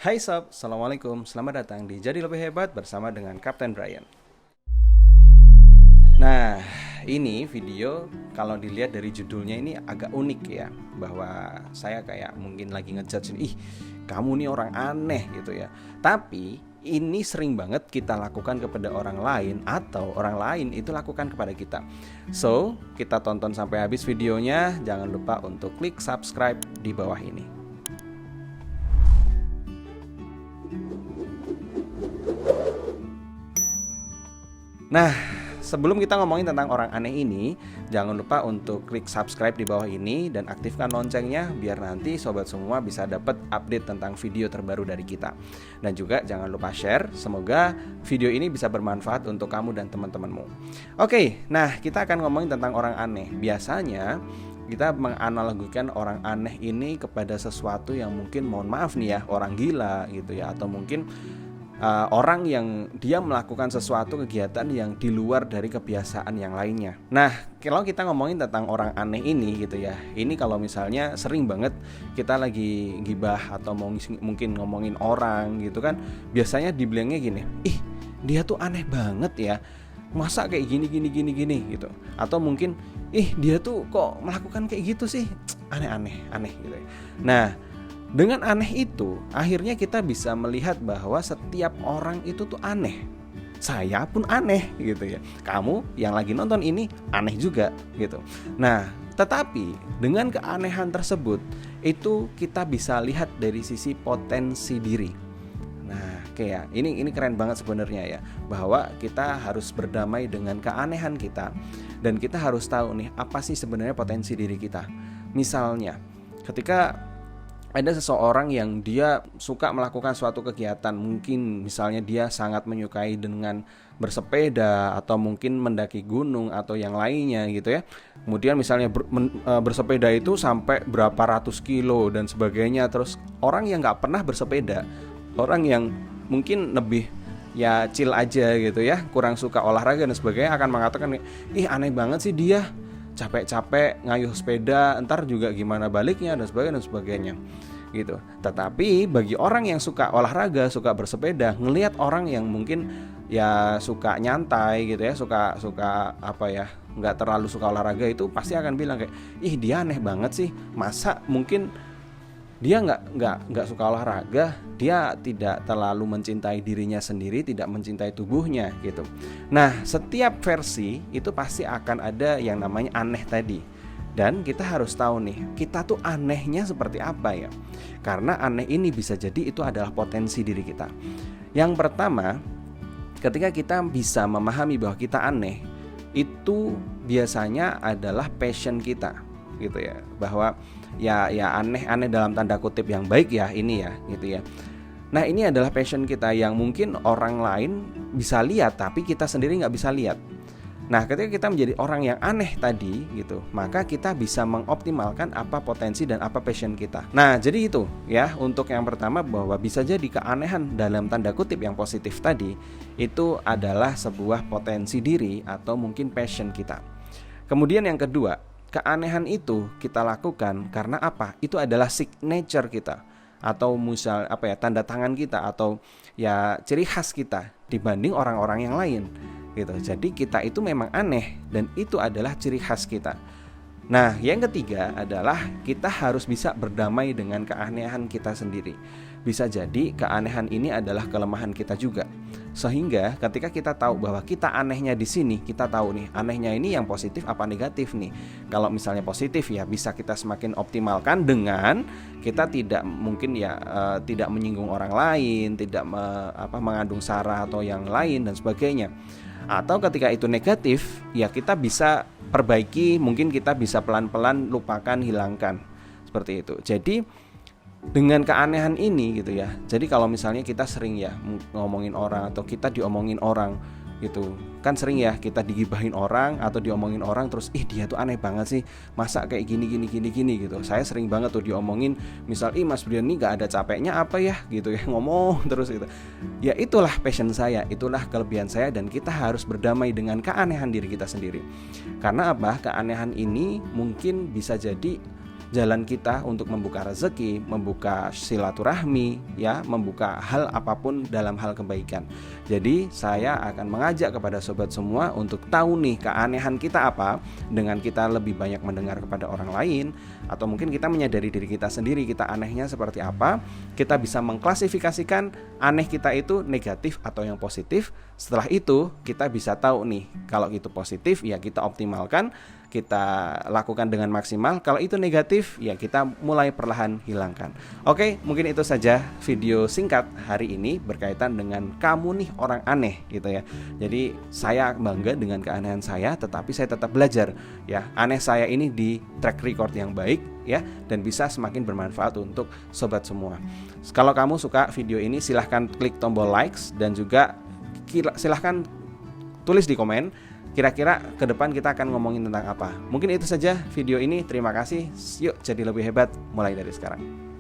Hai sob, Assalamualaikum. Selamat datang di Jadi Lebih Hebat bersama dengan Kapten Brian. Nah, ini video kalau dilihat dari judulnya ini agak unik ya, bahwa saya kayak mungkin lagi ngejudge, ih kamu nih orang aneh gitu ya. Tapi ini sering banget kita lakukan kepada orang lain atau orang lain itu lakukan kepada kita. So, kita tonton sampai habis videonya. Jangan lupa untuk klik subscribe di bawah ini. Nah, sebelum kita ngomongin tentang orang aneh ini, jangan lupa untuk klik subscribe di bawah ini dan aktifkan loncengnya biar nanti sobat semua bisa dapat update tentang video terbaru dari kita. Dan juga jangan lupa share, semoga video ini bisa bermanfaat untuk kamu dan teman-temanmu. Oke, nah kita akan ngomongin tentang orang aneh. Biasanya kita menganalogikan orang aneh ini kepada sesuatu yang mungkin, mohon maaf nih ya, orang gila gitu ya, atau mungkin orang yang dia melakukan sesuatu kegiatan yang di luar dari kebiasaan yang lainnya. Nah, kalau kita ngomongin tentang orang aneh ini gitu ya, ini kalau misalnya sering banget kita lagi gibah atau mungkin ngomongin orang gitu kan, biasanya dibilangnya gini, ih dia tuh aneh banget ya, masa kayak gini gitu. Atau mungkin, ih dia tuh kok melakukan kayak gitu sih, aneh gitu ya. Nah, dengan aneh itu, akhirnya kita bisa melihat bahwa setiap orang itu tuh aneh. Saya pun aneh gitu ya. Kamu yang lagi nonton ini aneh juga gitu. Nah, tetapi dengan keanehan tersebut, itu kita bisa lihat dari sisi potensi diri. Nah, kayak ini keren banget sebenarnya ya, bahwa kita harus berdamai dengan keanehan kita dan kita harus tahu nih apa sih sebenarnya potensi diri kita. Misalnya, ketika ada seseorang yang dia suka melakukan suatu kegiatan, mungkin misalnya dia sangat menyukai dengan bersepeda atau mungkin mendaki gunung atau yang lainnya gitu ya. Kemudian misalnya bersepeda itu sampai berapa ratus kilo dan sebagainya. Terus orang yang nggak pernah bersepeda, orang yang mungkin lebih ya chill aja gitu ya, kurang suka olahraga dan sebagainya, akan mengatakan, ih aneh banget sih dia, capek-capek ngayuh sepeda, entar juga gimana baliknya dan sebagainya gitu. Tetapi bagi orang yang suka olahraga, suka bersepeda, ngelihat orang yang mungkin ya suka nyantai gitu ya, suka apa ya, nggak terlalu suka olahraga, itu pasti akan bilang kayak, ih dia aneh banget sih, masa mungkin dia nggak suka olahraga, dia tidak terlalu mencintai dirinya sendiri, tidak mencintai tubuhnya gitu. Nah, setiap versi itu pasti akan ada yang namanya aneh tadi. Dan kita harus tahu nih, kita tuh anehnya seperti apa ya. Karena aneh ini bisa jadi itu adalah potensi diri kita. Yang pertama, ketika kita bisa memahami bahwa kita aneh, itu biasanya adalah passion kita gitu ya, bahwa ya aneh dalam tanda kutip yang baik ya ini ya gitu ya. Nah, ini adalah passion kita yang mungkin orang lain bisa lihat tapi kita sendiri nggak bisa lihat. Nah, ketika kita menjadi orang yang aneh tadi gitu, maka kita bisa mengoptimalkan apa potensi dan apa passion kita. Nah, jadi itu ya, untuk yang pertama, bahwa bisa jadi keanehan dalam tanda kutip yang positif tadi itu adalah sebuah potensi diri atau mungkin passion kita. Kemudian yang kedua, keanehan itu kita lakukan karena apa? Itu adalah signature kita, atau misal apa ya, tanda tangan kita, atau ya ciri khas kita dibanding orang-orang yang lain gitu. Jadi kita itu memang aneh dan itu adalah ciri khas kita. Nah, yang ketiga adalah kita harus bisa berdamai dengan keanehan kita sendiri. Bisa jadi keanehan ini adalah kelemahan kita juga. Sehingga ketika kita tahu bahwa kita anehnya di sini, kita tahu nih anehnya ini yang positif apa negatif nih. Kalau misalnya positif ya bisa kita semakin optimalkan dengan kita tidak mungkin ya tidak menyinggung orang lain, tidak mengandung sara atau yang lain dan sebagainya. Atau ketika itu negatif ya kita bisa perbaiki, mungkin kita bisa pelan-pelan lupakan, hilangkan, seperti itu. Jadi dengan keanehan ini gitu ya, jadi kalau misalnya kita sering ya ngomongin orang atau kita diomongin orang gitu, kan sering ya kita digibahin orang atau diomongin orang, terus ih dia tuh aneh banget sih, masa kayak gini gitu. Saya sering banget tuh diomongin, misal Mas Brian nih gak ada capeknya apa ya gitu ya, ngomong terus gitu. Ya itulah passion saya, itulah kelebihan saya, dan kita harus berdamai dengan keanehan diri kita sendiri. Karena apa? Keanehan ini mungkin bisa jadi jalan kita untuk membuka rezeki, membuka silaturahmi, ya, membuka hal apapun dalam hal kebaikan. Jadi saya akan mengajak kepada sobat semua untuk tahu nih keanehan kita apa, dengan kita lebih banyak mendengar kepada orang lain, atau mungkin kita menyadari diri kita sendiri, kita anehnya seperti apa. Kita bisa mengklasifikasikan aneh kita itu negatif atau yang positif. Setelah itu kita bisa tahu nih, kalau itu positif ya kita optimalkan, kita lakukan dengan maksimal. Kalau itu negatif ya kita mulai perlahan hilangkan. Oke, mungkin itu saja video singkat hari ini berkaitan dengan kamu nih orang aneh gitu ya. Jadi saya bangga dengan keanehan saya, tetapi saya tetap belajar ya. Aneh saya ini di track record yang baik ya, dan bisa semakin bermanfaat untuk sobat semua. Kalau kamu suka video ini, silahkan klik tombol likes, dan juga silahkan tulis di komen kira-kira ke depan kita akan ngomongin tentang apa. Mungkin itu saja video ini. Terima kasih. Yuk jadi lebih hebat mulai dari sekarang.